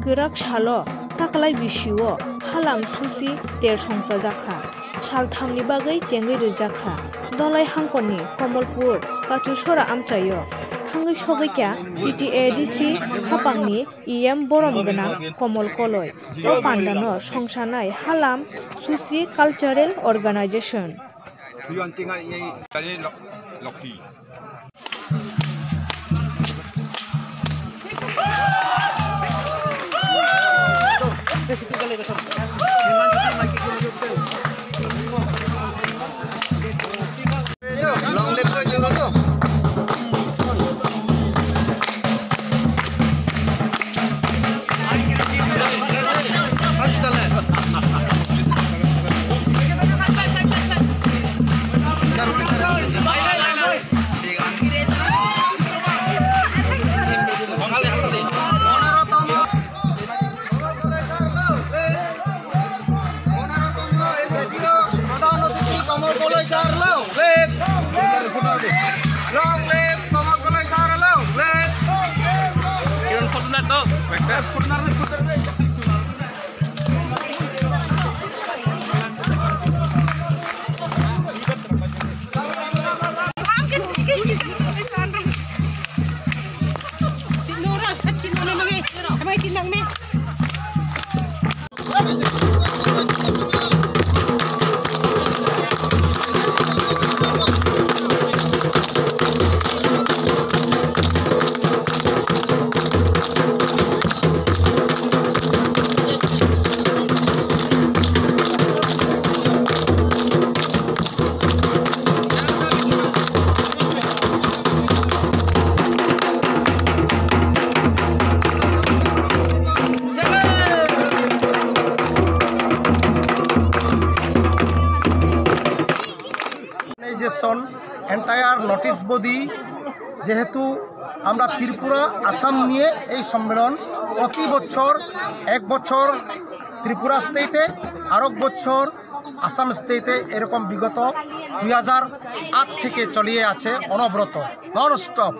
Kirak Shalo Takalai Bishiwo Halam Susi Ter Songsa Jakha Shalthamni Bagai Jengi Jakha Dolai Hangkoni Komolpur Kachusora Amchayo Tangai Shogika TTADC Hapangni EM Borom Gana Komol Koloi O Pandano Songsanai Halam Susi Cultural Organization entire notice body যেহেতু আমরা ত্রিপুরা আসাম নিয়ে এই সম্মেলন প্রতি বছর এক বছর ত্রিপুরা স্টেটে আর এক বছর আসাম স্টেটে এরকম বিগত 2008 থেকে চলিয়ে আছে অনবরত নন স্টপ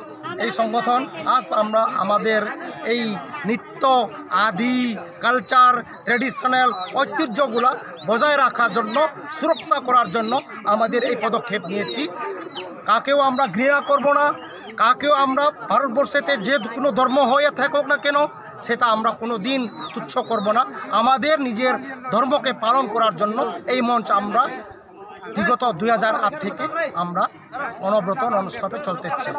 এই সংগঠন। আজ আমরা আমাদের এই নৃত্য আদি কালচার ট্রেডিশনাল ঐতিহ্যগুলা বজায় রাখার জন্য সুরক্ষা করার জন্য আমাদের এই পদক্ষেপ নিয়েছি। কাকেও আমরা ঘৃণা করব না, কাকেও আমরা ভারতবর্ষেতে যে কোনো ধর্ম হয়ে থাকুক না কেন সেটা আমরা কোনো দিন তুচ্ছ করব না। আমাদের নিজের ধর্মকে পালন করার জন্য এই মঞ্চ আমরা বিগত 2008 থেকে আমরা অনবরত ননস্টপে চলতেছি।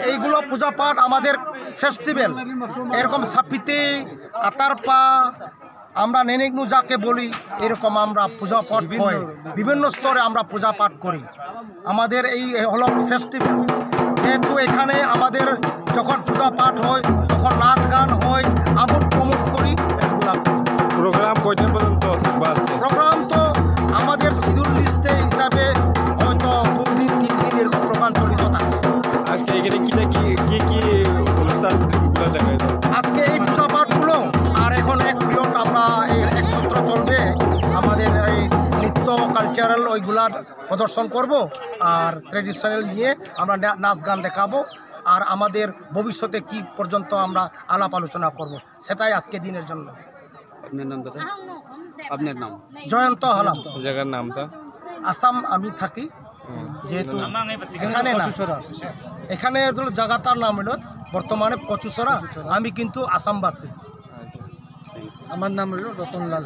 এইগুলো পূজা পাঠ আমাদের ফেস্টিভ্যাল এরকম সাপিতে আতারপা আমরা নেনেগনু যাকে বলি এরকম আমরা পূজা পাঠ হয়, বিভিন্ন স্তরে আমরা পূজা পাঠ করি। আমাদের এই হলো ফেস্টিভ্যাল, যেহেতু এখানে আমাদের যখন পূজা পাঠ হয় তখন নাচ গান হয়, আমোদ প্রমোদ করি, এগুলা প্রোগ্রাম কয়টা পর্যন্ত? প্রোগ্রাম তো আমাদের শিডিউল লিস্টে হিসাবে হয়তো 2 দিন 3 দিন এরকম প্রোগ্রাম চলিত থাকে। আজকে এখানে কি অনুষ্ঠান দেখা যায়? আজকে এই পূজা পাঠগুলো আর এখন এক পিরিয়ড আমরা এই এক সত্র চলবে, আমাদের এই নৃত্য কালচারাল ওইগুলার প্রদর্শন করব আর ট্রেডিশনাল নিয়ে আমরা নাচ গান দেখাবো আর আমাদের ভবিষ্যতে কি পর্যন্ত আমরা আলাপ আলোচনা করব সেটাই আজকে দিনের জন্য। আপনার নাম দাদা? আপনার নাম? জয়ন্ত হালাম। জায়গার নামটা? আসাম আমি থাকি, যেহেতু এখানে না, এখানে জায়গাটার নাম হলো বর্তমানে কচুসরা, আমি কিন্তু আসামবাসী। আমার নাম হলো Ratanlal.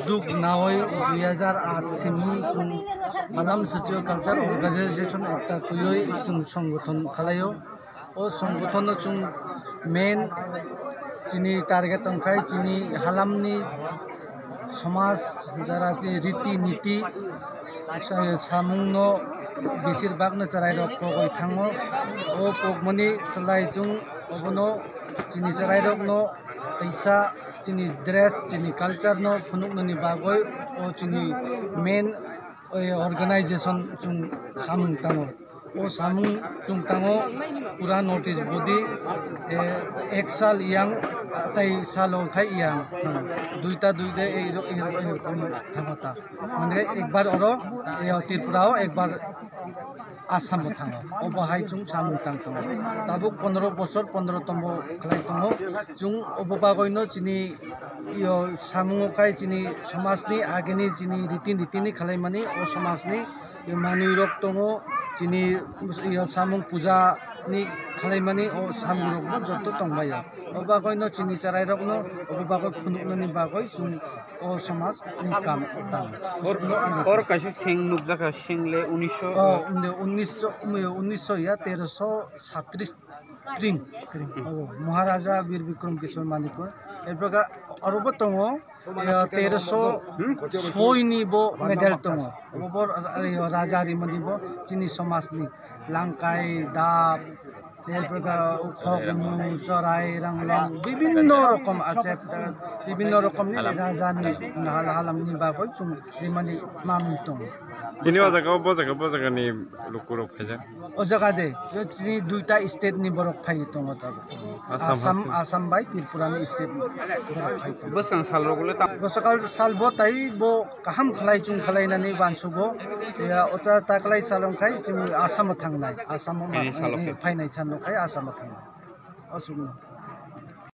Duk nawai 2008 sini chung malam socio culture organization ekta tuyoi chung সংগঠন খালাयो o সংগঠন chung main chini target tongkai chini halamni সমাজ যারা যে রীতি নীতি সামুংনো বেশিরভাগনো চারাইরক পগই থাঙো ও পগমনি সলাইচুং অবনো চিনি চারাইরকনো তৈসা চিনি ড্রেস চিনি কালচারনো ফুনুকনি বাগই ও চিনি মেন অর্গানাইজেশন চুং সামুং তাঙো ও সামুং চুং তাঙো পুরা নোটিশ বডি 1 সাল ইয়াং তাই সাল খাই ইয়াং দুইটা এরকম থাকতা মানে একবার ওর ত্রিপুরাও একবার आसाम थाङो अबाहाय जों सामुं थाङो दाबो 15 बोसोर 15 तंबो खालाय दङ जों अबाबागयनो जिनि इयो सामुंखाय जिनि समाजनि आगेनि जिनि रीति नीतिनि खालायमानि अ समाजनि मानुय रक दङ जिनि इयो सामुं पूजा नि खालायमानि अ सामुं रक जत्त दंबायो अबागयनो जिनि जाराय रकनो अबागय फुनुकनि बागय जों अ समाज नि काम दां और कैसे सिंह नुकजाका सिंहले 1900 या 1337 ट्रिम महाराजा वीर विक्रम किशोर मानिको ए प्रकार अरबो दङ 1306 नि बो मेडल दङ अबर राजा रिमनि बो जिनि समाजनि लांकाय दाब ए प्रकार उखगनु चराय रांलं विभिन्न रकम আছে বিভিন্ন রকমनि राजानि हालामनि बागै जों रिमनि मामुं दङ Tini बजागानि लुकुरक फायजा ओ जगह दे जिनि दुइटा स्टेट नि बरक फाय दङ ताबो आसाम बाय त्रिपुरानि स्टेट बरक फाय बोसां सालरगले बोसकाल साल बो ताइ बो काहाम खलाय जुं खलायनानै बानसुगो या अता ताकलाय सालंखाय जों आसाम थांनाय आसाम फायनाय सानखाय आसाम थांनाय असुगनो